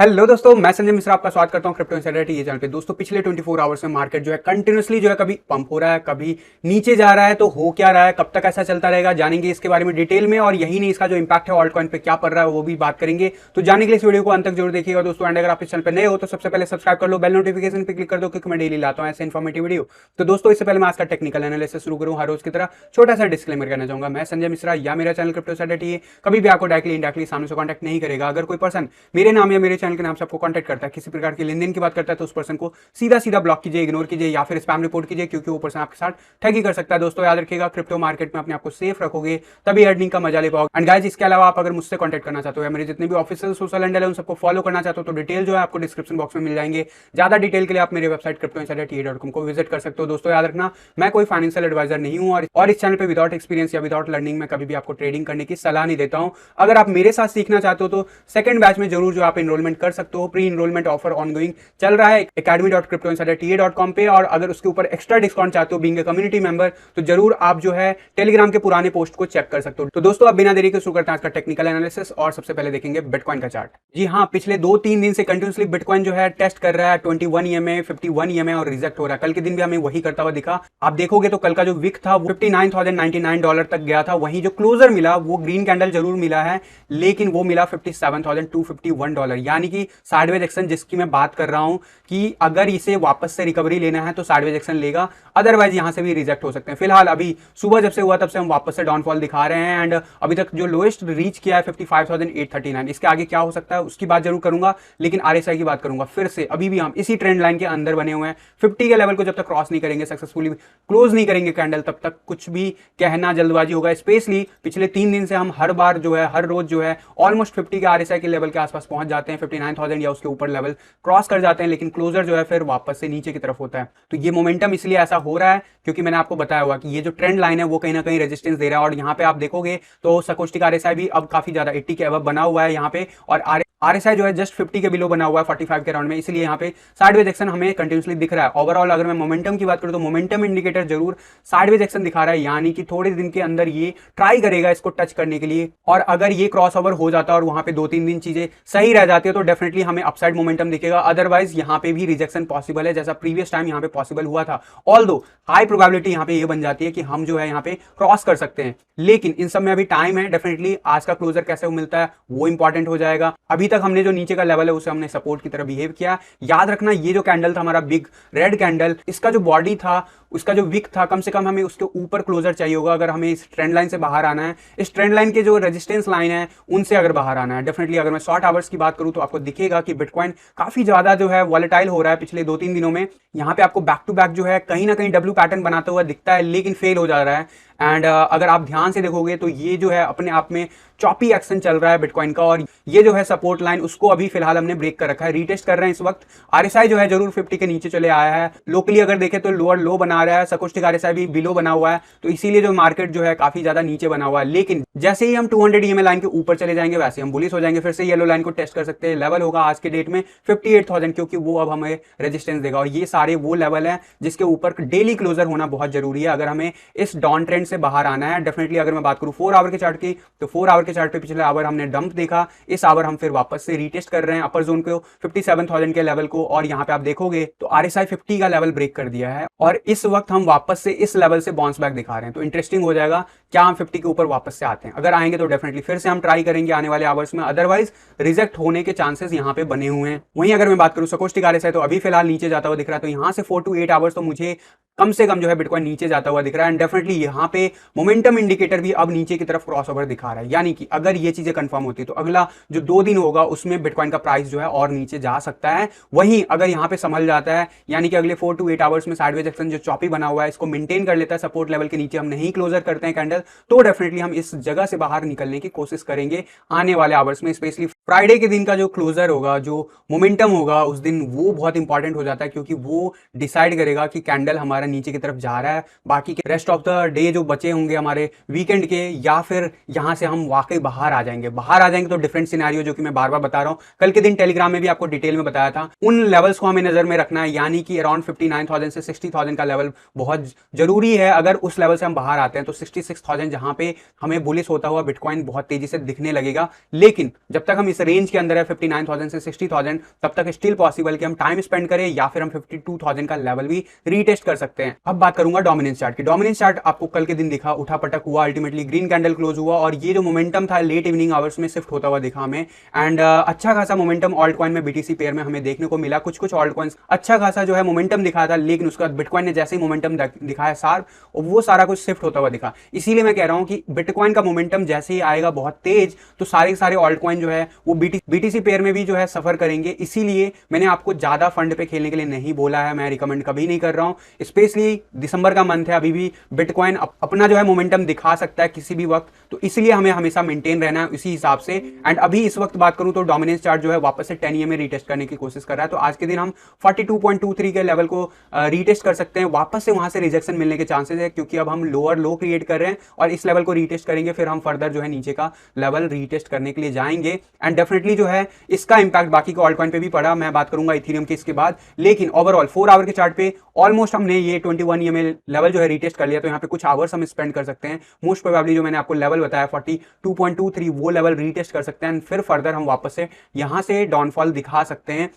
Hello दोस्तों, मैं संजय मिश्रा आपका स्वागत करता हूं क्रिप्टो इनसाइडर टीवी चैनल पे। दोस्तों पिछले 24 आवर्स में मार्केट जो है कंटिन्यूसली जो है कभी पंप हो रहा है, कभी नीचे जा रहा है। तो हो क्या रहा है, कब तक ऐसा चलता रहेगा, जानेंगे इसके बारे में डिटेल में। और यही नहीं, इसका जो इंपैक्ट है ऑल्ट कॉइन पे क्या पड़ रहा है वो भी बात करेंगे। तो जानने के लिए इस वीडियो को अंत तक जरूर देखिएगा दोस्तों। एंड अगर आप इस चैनल पर नए हो तो सबसे पहले सब्सक्राइब कर लो, बेल नोटिफिकेशन पे क्लिक कर दो, क्योंकि मैं डेली लाता हूं ऐसे इन्फॉर्मेटिव वीडियो। तो दोस्तों इससे पहले मैं आज का टेक्निकल एनालिसिस शुरू करूं हर रोज की तरह, छोटा सा डिस्क्लेमर करना चाहूंगा। मैं संजय मिश्रा या मेरा चैनल क्रिप्टो इनसाइडर टीवी कभी भी आपको डायरेक्टली इनडायरेक्टली सामने से कॉन्टैक्ट नहीं करेगा। अगर कोई पर्सन मेरे नाम या मेरे चैनल के नाम से आपको कॉन्टैक्ट करता है, किसी प्रकार की लेन देन की बात करता है, तो उस पर्सन को सीधा सीधा ब्लॉक कीजिए, इग्नोर कीजिए या फिर स्पैम रिपोर्ट कीजिए, क्योंकि वो पर्सन आपके साथ ठगी कर सकता है। दोस्तों याद रखिएगा, क्रिप्टो मार्केट में अपने आप को सेफ रखोगे तभी अर्निंग का मजा ले पाओगे। एंड गाइस, इसके अलावा आप अगर मुझसे कॉन्टैक्ट करना चाहते हो या मेरे जितने भी ऑफिशियल सोशल हैंडल है उन सबको फॉलो करना चाहते हो, तो डिटेल जो है आपको डिस्क्रिप्शन बॉक्स में मिल जाएंगे। ज्यादा डिटेल के लिए आप मेरे वेबसाइट cryptoinsiderta.com को विजिट कर सकते हो। दोस्तों याद रखना, मैं कोई फाइनेंशियल एडवाइजर नहीं हूं और इस चैनल पे विदाउट एक्सपीरियंस या विदाउट लर्निंग में कभी भी आपको ट्रेडिंग करने की सलाह नहीं देता हूं। अगर आप मेरे साथ सीखना चाहते हो तो सेकंड बैच में जरूर जो आप एनरोलमेंट कर सकते हो। प्री एनरोलमेंट ऑफर ऑनगोइंग चल रहा है academy.cryptoinsiderta.com पे। और अगर उसके ऊपर एक्स्ट्रा डिस्काउंट चाहते हो बीइंग ए कम्युनिटी मेंबर, तो जरूर आप जो है टेलीग्राम के पुराने पोस्ट को चेक कर सकते हो। तो दोस्तों अब बिना देरी के शुरू करते हैं आज का टेक्निकल एनालिसिस। और सबसे पहले देखेंगे बिटकॉइन का चार्ट। जी हाँ, पिछले 2-3 दिन से कंटिन्यूसली बिटकॉइन जो है टेस्ट कर रहा है 21 EMA, 51 EMA और रिजेक्ट हो रहा है। कल के दिन भी हमें वही करता हुआ दिखा। आप देखोगे तो कल का जो विक था वो $59,099 तक गया था। वहीं जो क्लोजर मिला वो ग्रीन कैंडल जरूर मिला है, लेकिन वो मिला $57,251, यानी कि साइडवेज एक्शन जिसकी मैं बात कर रहा हूं कि अगर इसे वापस से रिकवरी लेना है तो साइडवेज एक्शन लेगा, अदरवाइज यहां से भी रिजेक्ट हो सकते हैं। फिलहाल अभी सुबह जब से हुआ तब से हम वापस से डाउनफॉल दिखा रहे हैं। एंड अभी तक जो लोएस्ट रीच किया है 55,839। इसके आगे क्या हो सकता है उसकी बात जरूर करूंगा, लेकिन आरएसआई की बात करूंगा। फिर से अभी भी हम इसी ट्रेंड लाइन के अंदर बने हुए हैं। 50 के लेवल को जब तक क्रॉस नहीं करेंगे, सक्सेसफुली क्लोज नहीं करेंगे कैंडल, तब तक कुछ भी कहना जल्दबाजी होगा। स्पेशली पिछले 3 दिन से हम हर बार जो है, हर रोज जो है ऑलमोस्ट 50 के आरएसआई के लेवल के आसपास पहुंच जाते हैं, 59,000 या उसके ऊपर लेवल क्रॉस कर जाते हैं, लेकिन क्लोजर जो है फिर वापस से नीचे की तरफ होता है। तो ये मोमेंटम इसलिए ऐसा हो रहा है क्योंकि मैंने आपको बताया हुआ कि ये जो ट्रेंड लाइन है वो कहीं ना कहीं रेजिस्टेंस दे रहा है। और यहाँ पे आप देखोगे तो सकोस्टिक आरएसआई भी अब काफी ज्यादा 80 के अबव बना हुआ है यहाँ पे, और आरएसआई जो है जस्ट 50 के बिलो बना हुआ है 45 के राउंड में। इसलिए यहाँ पे साइडवेज एक्शन हमें कंटिन्यूसली दिख रहा है। ओवरऑल अगर मैं मोमेंटम की बात करूं तो मोमेंटम इंडिकेटर जरूर साइडवेज एक्शन दिखा रहा है, यानी कि थोड़े दिन के अंदर ये ट्राई करेगा इसको टच करने के लिए। और अगर ये क्रॉस ओवर हो जाता है और वहां पे 2-3 दिन चीजें सही रह जाती है तो डेफिनेटली हमें अपसाइड मोमेंटम दिखेगा। अदरवाइज यहाँ पे भी रिजेक्शन पॉसिबल है, जैसा प्रीवियस टाइम यहाँ पे पॉसिबल हुआ था। ऑल्दो हाई प्रोबेबिलिटी यहाँ पे ये बन जाती है कि हम जो है यहाँ पे क्रॉस कर सकते हैं, लेकिन इन सब में अभी टाइम है। डेफिनेटली आज का क्लोजर कैसे मिलता है वो इंपॉर्टेंट हो जाएगा। अभी तक हमने जो नीचे का लेवल है उसे हमने सपोर्ट की तरह बिहेव किया। याद रखना, ये जो कैंडल था हमारा बिग रेड कैंडल, इसका जो बॉडी था, उसका जो विक था, कम से कम हमें उसके ऊपर क्लोजर चाहिए होगा अगर हमें इस ट्रेंड लाइन से बाहर आना है। इस ट्रेंड लाइन के जो रेजिस्टेंस लाइन है उनसे अगर बाहर आना है डेफिनेटली। अगर मैं शॉर्ट आवर्स की बात करूं तो आपको दिखेगा कि बिटकॉइन काफी ज्यादा जो है वॉलेटाइल हो रहा है पिछले 2-3 दिनों में। यहाँ पे आपको बैक टू बैक जो है कहीं ना कहीं डब्ल्यू पैटर्न बनाता हुआ दिखता है, लेकिन फेल हो जा रहा है। एंड अगर आप ध्यान से देखोगे तो ये जो है अपने आप में चॉपी एक्शन चल रहा है बिटकॉइन का, और ये जो है सपोर्ट लाइन उसको अभी फिलहाल हमने ब्रेक कर रखा है, रीटेस्ट कर रहे हैं इस वक्त। आरएसआई जो है जरूर 50 के नीचे चले आया है। लोकली अगर देखें तो लोअर लो बना रहा है, सकोस्टिक आरएसआई भी बिलो बना हुआ है, तो इसीलिए जो मार्केट जो है काफी ज्यादा नीचे बना हुआ है। लेकिन जैसे ही हम 200 EMA लाइन के ऊपर चले जाएंगे वैसे हम बुलिश हो जाएंगे, फिर से येलो लाइन को टेस्ट कर सकते हैं। लेवल होगा आज के डेट में 58,000, क्योंकि वो अब हमें रेजिस्टेंस देगा। और ये सारे वो लेवल है जिसके ऊपर डेली क्लोजर होना बहुत जरूरी है अगर हमें इस डाउन ट्रेंड से बाहर आना है। डेफिनेटली अगर मैं बात करूं 4 आवर के चार्ट की, तो 4 आवर के चार्ट पे पिछले आवर हमने डंप देखा, इस आवर हम फिर वापस से रीटेस्ट कर रहे हैं अपर जोन को, 57,000 के लेवल को। और यहाँ पे आप देखोगे तो आरएसआई 50 का लेवल ब्रेक कर दिया है, और इस वक्त हम वापस से इस लेवल से बाउंस बैक दिखा रहे हैं। तो इंटरेस्टिंग हो जाएगा क्या हम 50 के ऊपर वापस से आते हैं। अगर आएंगे तो डेफिनेटली फिर से हम ट्राई करेंगे आने वाले आवर्स में, अदरवाइज रिजेक्ट होने के चांसेस यहाँ पे बने हुए हैं। वहीं अगर मैं बात करूं सकोस्टिक आरएसआई, तो अभी फिलहाल नीचे जाता हुआ दिख रहा है। तो यहाँ से 4 to 8 आवर्स तो मुझे कम से कम जो है बिटकॉइन नीचे जाता हुआ दिख रहा है। एंड डेफिनेटली यहाँ पे मोमेंटम इंडिकेटर भी अब नीचे की तरफ क्रॉस ओवर दिखा रहा है, यानी कि अगर ये चीजें कंफर्म होती तो अगला जो 2 दिन होगा उसमें बिटकॉइन का प्राइस जो है और नीचे जा सकता है। वहीं अगर यहाँ पे संभल जाता है, यानी कि अगले 4 to 8 आवर्स में साइडवेज एक्शन जो चॉपी बना हुआ है इसको मेंटेन कर लेता है, सपोर्ट लेवल के नीचे हम नहीं क्लोजर करते हैं कैंडल, तो डेफिनेटली हम इस जगह से बाहर निकलने की कोशिश करेंगे आने वाले आवर्स में। स्पेशली फ्राइडे के दिन का जो क्लोजर होगा, जो मोमेंटम होगा उस दिन, वो बहुत इंपॉर्टेंट हो जाता है, क्योंकि वो डिसाइड करेगा कि कैंडल हमारा नीचे की तरफ जा रहा है, बाकी के रेस्ट ऑफ द डे जो बचे होंगे हमारे वीकेंड के, या फिर यहां से हम वाकई बाहर आ जाएंगे। बाहर आ जाएंगे तो डिफरेंट सिनेरियो, जो कि मैं बार बार बता रहा हूं, कल के दिन टेलीग्राम में भी आपको डिटेल में बताया था। उन लेवल्स को हमें नजर में रखना है, यानी कि अराउंड 59,000 से 60,000 का लेवल बहुत जरूरी है। अगर उस लेवल से हम बाहर आते हैं तो 66,000 जहां पे हमें बुलिश होता हुआ बिटकॉइन बहुत तेजी से दिखने लगेगा। लेकिन जब तक हम इस रेंज के अंदर है 59,000 से 60,000, तब तक स्टिल पॉसिबल कि हम टाइम स्पेंड करें या फिर हम 52,000 का लेवल भी रीटेस्ट कर सकते हैं। अब बात करूंगा डोमिनेंस चार्ट की। डोमिनेंस चार्ट आपको कल के दिन दिखा, उठा पटक हुआ, अल्टीमेटली ग्रीन कैंडल क्लोज हुआ और ये जो मोमेंटम था लेट इवनिंग आवर्स में शिफ्ट होता हुआ दिखा हमें। एंड अच्छा खासा मोमेंटम ऑल्ट कॉइन में, बीटीसी पेयर में हमें देखने को मिला। कुछ ऑल्ट कॉइन्स अच्छा खासा जो है मोमेंटम दिखाया था, लेकिन उसके बाद बिटकॉइन ने जैसे ही मोमेंटम दिखाया सार, वो सारा कुछ शिफ्ट होता हुआ दिखा। इसीलिए मैं कह रहा हूं कि बिटकॉइन का मोमेंटम जैसे ही आएगा बहुत तेज, तो सारे सारे ऑल्ट कॉइन जो है वो बीटीसी पेयर में भी जो है सफर करेंगे। इसीलिए मैंने आपको ज्यादा फंड पे खेलने के लिए नहीं बोला है, मैं रिकमेंड कभी नहीं कर रहा हूं। स्पेशली दिसंबर का मंथ है, अभी भी बिटकॉइन अपना जो है मोमेंटम दिखा सकता है किसी भी वक्त, तो इसलिए हमें हमेशा मेंटेन रहना है इसी हिसाब से। एंड अभी इस वक्त बात करूं तो डोमिनेंस चार्ट जो है वापस से 10 EMA रीटेस्ट करने की कोशिश कर रहा है। तो आज के दिन हम 42.23 के लेवल को रीटेस्ट कर सकते हैं। वापस से वहां से रिजेक्शन मिलने के चांसेस है, क्योंकि अब हम लोअर लो क्रिएट कर रहे हैं और इस लेवल को रीटेस्ट करेंगे, फिर हम फर्दर जो है नीचे का लेवल रीटेस्ट करने के लिए जाएंगे। एंड डेफिनेटली जो है इसका इंपैक्ट बाकी के ऑल्ट कॉइन पे भी पड़ा, मैं बात करूंगा इथेरियम की इसके बाद। लेकिन ओवरऑल 4 आवर के चार्ट पे ऑलमोस्ट हमने ये 21 EMA लेवल जो है रीटेस्ट कर लिया, तो यहाँ पे कुछ आवर्स हम स्पेंड कर सकते हैं। मोस्ट प्रोबेबली जो मैंने आपको लेवल बताया 42.23 वो लेवल रीटेस्ट कर सकते हैं, फिर फर्दर हम वापस से यहां से डाउनफॉल दिखा सकते हैं।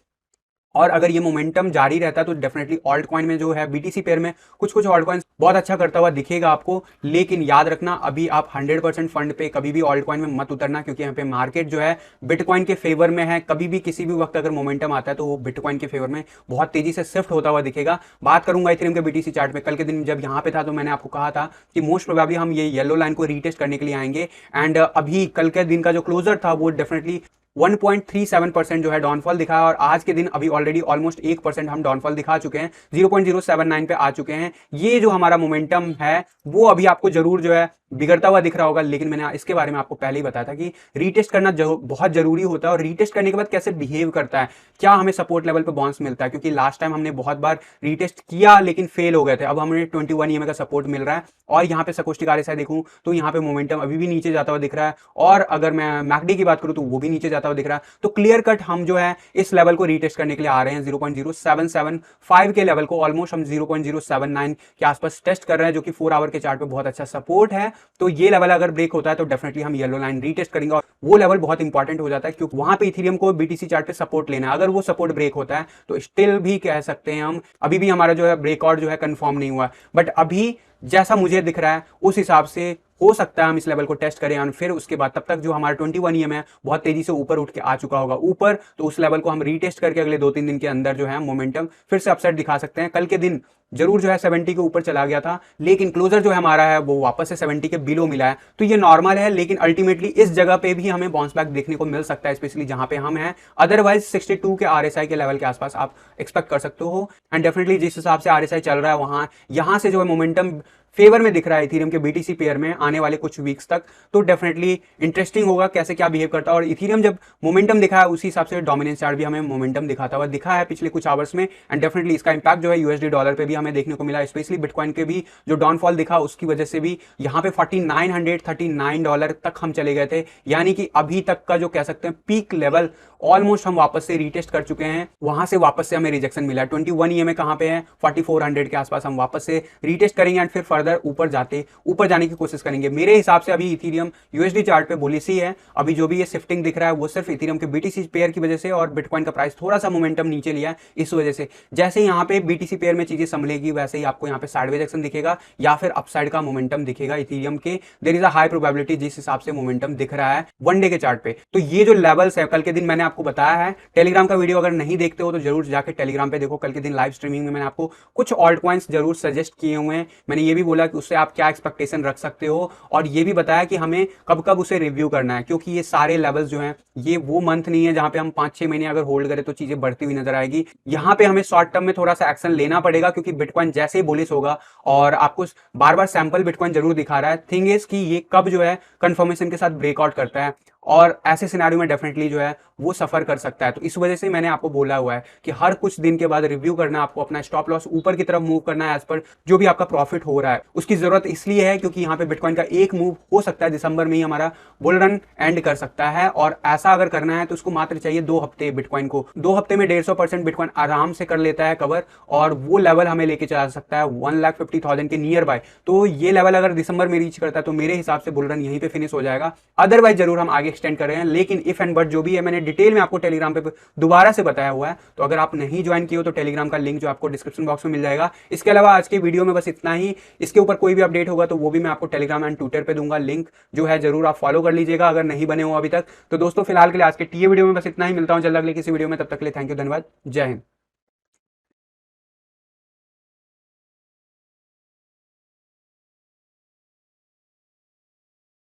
और अगर ये मोमेंटम जारी रहता है तो डेफिनेटली ऑल्ट कॉइन में जो है बीटीसी पेयर में कुछ ऑल्ट कॉइन बहुत अच्छा करता हुआ दिखेगा आपको। लेकिन याद रखना, अभी आप 100% फंड पे कभी भी ऑल्ट कॉइन में मत उतरना, क्योंकि यहाँ पे मार्केट जो है बिटकॉइन के फेवर में है। कभी भी किसी भी वक्त अगर मोमेंटम आता है तो वो बिटकॉइन के फेवर में बहुत तेजी से शिफ्ट होता हुआ दिखेगा। बात करूंगा इथेरियम के बीटीसी चार्ट में। कल के दिन जब यहाँ पे था तो मैंने आपको कहा था कि मोस्ट प्रोबेबली हम ये येलो लाइन को रीटेस्ट करने के लिए आएंगे। एंड अभी कल के दिन का जो क्लोजर था वो डेफिनेटली 1.37% जो है डाउनफॉल दिखाया, और आज के दिन अभी ऑलरेडी ऑलमोस्ट 1% हम डाउनफॉल दिखा चुके हैं, 0.079 पे आ चुके हैं। ये जो हमारा मोमेंटम है वो अभी आपको जरूर जो है बिगड़ता हुआ दिख रहा होगा, लेकिन मैंने इसके बारे में आपको पहले ही बताया था कि रीटेस्ट करना बहुत जरूरी होता है। और रीटेस्ट करने के बाद कैसे बिहेव करता है, क्या हमें सपोर्ट लेवल पे बाउंस मिलता है, क्योंकि लास्ट टाइम हमने बहुत बार रीटेस्ट किया लेकिन फेल हो गए थे। अब हमें 21 EMA का सपोर्ट मिल रहा है, और यहाँ पे सकोस्टिक RSI देखूं तो यहाँ पे मोमेंटम अभी भी नीचे जाता हुआ दिख रहा है, और अगर मैं मैकडी की बात करूं तो वो भी नीचे जाता हुआ दिख रहा है। तो क्लियर कट हम जो है इस लेवल को रीटेस्ट करने के लिए आ रहे हैं। 0.0775 के लेवल को ऑलमोस्ट हम 0.079 के आसपास टेस्ट कर रहे हैं, जो कि 4 आवर के चार्ट पे बहुत अच्छा सपोर्ट है। तो ये लेवल अगर ब्रेक होता है तो डेफिनेटली हम येलो लाइन रीटेस्ट करेंगे, और वो लेवल बहुत इंपॉर्टेंट हो जाता है, क्योंकि वहां पे इथेरियम को बीटीसी चार्ट पे सपोर्ट लेना है। अगर वो सपोर्ट ब्रेक होता है तो स्टिल भी कह सकते हैं हम, अभी भी हमारा जो है ब्रेकआउट जो है कंफर्म नहीं हुआ, बट अभी जैसा मुझे दिख रहा है उस हिसाब से हो सकता है हम इस लेवल को टेस्ट करें, और फिर उसके बाद तब तक जो हमारा 21 EMA है बहुत तेजी से ऊपर उठ के आ चुका होगा ऊपर, तो उस लेवल को हम रीटेस्ट करके अगले 2-3 दिन के अंदर जो है मोमेंटम फिर से अपसाइड दिखा सकते हैं। कल के दिन जरूर जो है 70 के ऊपर चला गया था, लेकिन क्लोजर जो है हमारा है वो वापस से 70 के बिलो मिला है, तो ये नॉर्मल है। लेकिन अल्टीमेटली इस जगह पे भी हमें बाउंस बैक देखने को मिल सकता है, स्पेशली जहां पे हम हैं। अदरवाइज 62 के RSI के लेवल के आसपास आप एक्सपेक्ट कर सकते हो। एंड डेफिनेटली जिस हिसाब से RSI चल रहा है वहां यहां से जो है मोमेंटम फेवर में दिख रहा है इथेरियम के बीटीसी पेयर में आने वाले कुछ वीक्स तक, तो डेफिनेटली इंटरेस्टिंग होगा कैसे क्या बिहेव करता है। और इथेरियम जब मोमेंटम दिखा है उसी हिसाब से डोमिनेंस चार्ट भी हमें मोमेंटम दिखाता हुआ दिखा है पिछले कुछ आवर्स में। एंड डेफिनेटली इसका इंपैक्ट जो है यूएसडी डॉलर पे भी हमें देखने को मिला, स्पेशली बिटकॉइन के भी जो डाउनफॉल दिखा उसकी वजह से भी यहाँ पे $4939 तक हम चले गए थे, यानी कि अभी तक का जो कह सकते हैं पीक लेवल ऑलमोस्ट हम वापस से रीटेस्ट कर चुके हैं। वहां से वापस से हमें रिजेक्शन मिला। 21 EMA कहां पे है, 4400 के आसपास हम वापस से रीटेस्ट करेंगे एंड फिर फर्दर ऊपर जाने की कोशिश करेंगे। मेरे हिसाब से अभी इथेरियम यूएसडी चार्ट पे बुलिश ही है। अभी जो भी ये शिफ्टिंग दिख रहा है वो सिर्फ इथेरियम के बीटीसी पेयर की वजह से, और बिटकॉइन का प्राइस थोड़ा सा मोमेंटम नीचे लिया है इस वजह से। जैसे यहाँ पे बीटीसी पेयर में चीजें संभलेगी वैसे ही आपको यहाँ पे साइडवेज एक्शन दिखेगा या फिर अपसाइड का मोमेंटम दिखेगा इथेरियम के। There is a high probability जिस हिसाब से मोमेंटम दिख रहा है वन डे के चार्ट पे। तो ये जो लेवल्स है कल के दिन मैंने आपको बताया है। टेलीग्राम का वीडियो अगर नहीं देखते हो तो जरूर जाकर टेलीग्राम पे देखो। कल के दिन लाइव स्ट्रीमिंग में मैंने आपको कुछ ऑल्ट कॉइन्स जरूर सजेस्ट किए हुए हैं। मैंने ये भी बोला कि उससे आप क्या एक्सपेक्टेशन रख सकते हो, और ये भी बताया कि हमें कब कब उसे रिव्यू करना है, क्योंकि ये सारे लेवल्स जो हैं ये वो मंथ नहीं है जहां पे हम 5-6 महीने अगर होल्ड करें तो चीजें बढ़ती हुई नजर आएगी। यहाँ पे हमें शॉर्ट टर्म में थोड़ा सा एक्शन लेना पड़ेगा, क्योंकि बिटकॉइन जैसे ही बुलिश होगा, और आपको बार बार सैंपल बिटकॉइन जरूर दिखा रहा है। थिंग इज कि ये कब जो है कंफर्मेशन के साथ ब्रेकआउट करता है, और ऐसे सिनेरियो में डेफिनेटली जो है वो सफर कर सकता है। तो इस वजह से मैंने आपको बोला हुआ है कि हर कुछ दिन के बाद रिव्यू करना, आपको अपना स्टॉप लॉस ऊपर की तरफ मूव करना है एज पर जो भी आपका प्रॉफिट हो रहा है। उसकी जरूरत इसलिए है क्योंकि यहाँ पे बिटकॉइन का एक मूव हो सकता है दिसंबर में ही हमारा बुल रन एंड कर सकता है, और ऐसा अगर करना है तो उसको मात्र चाहिए 2 हफ्ते। बिटकॉइन को 2 हफ्ते में 150% बिटकॉइन आराम से कर लेता है कवर, और वो लेवल हमें लेके चला सकता है 1,50,000 के नियर बाय। तो ये लेवल अगर दिसंबर में रीच करता है तो मेरे हिसाब से बुल रन यहीं पे फिनिश हो जाएगा। अदरवाइज जरूर हम आगे एक्सटेंड कर रहे हैं, लेकिन इफ एंड बट जो भी है मैंने डिटेल में आपको टेलीग्राम पे दोबारा से बताया हुआ है। तो अगर आप नहीं ज्वाइन किए हो तो टेलीग्राम का लिंक जो आपको डिस्क्रिप्शन बॉक्स में मिल जाएगा। इसके अलावा आज के वीडियो में बस इतना ही। इसके ऊपर कोई भी अपडेट होगा तो वो भी मैं आपको टेलीग्राम एंड ट्विटर पे दूंगा, लिंक जो है जरूर आप फॉलो कर लीजिएगा अगर नहीं बने हो अभी तक। तो दोस्तों फिलहाल के लिए आज के टीए वीडियो में बस इतना ही। मिलता हूं जल्द अगले किसी वीडियो में, तब तक के लिए थैंक यू, धन्यवाद, जय हिंद।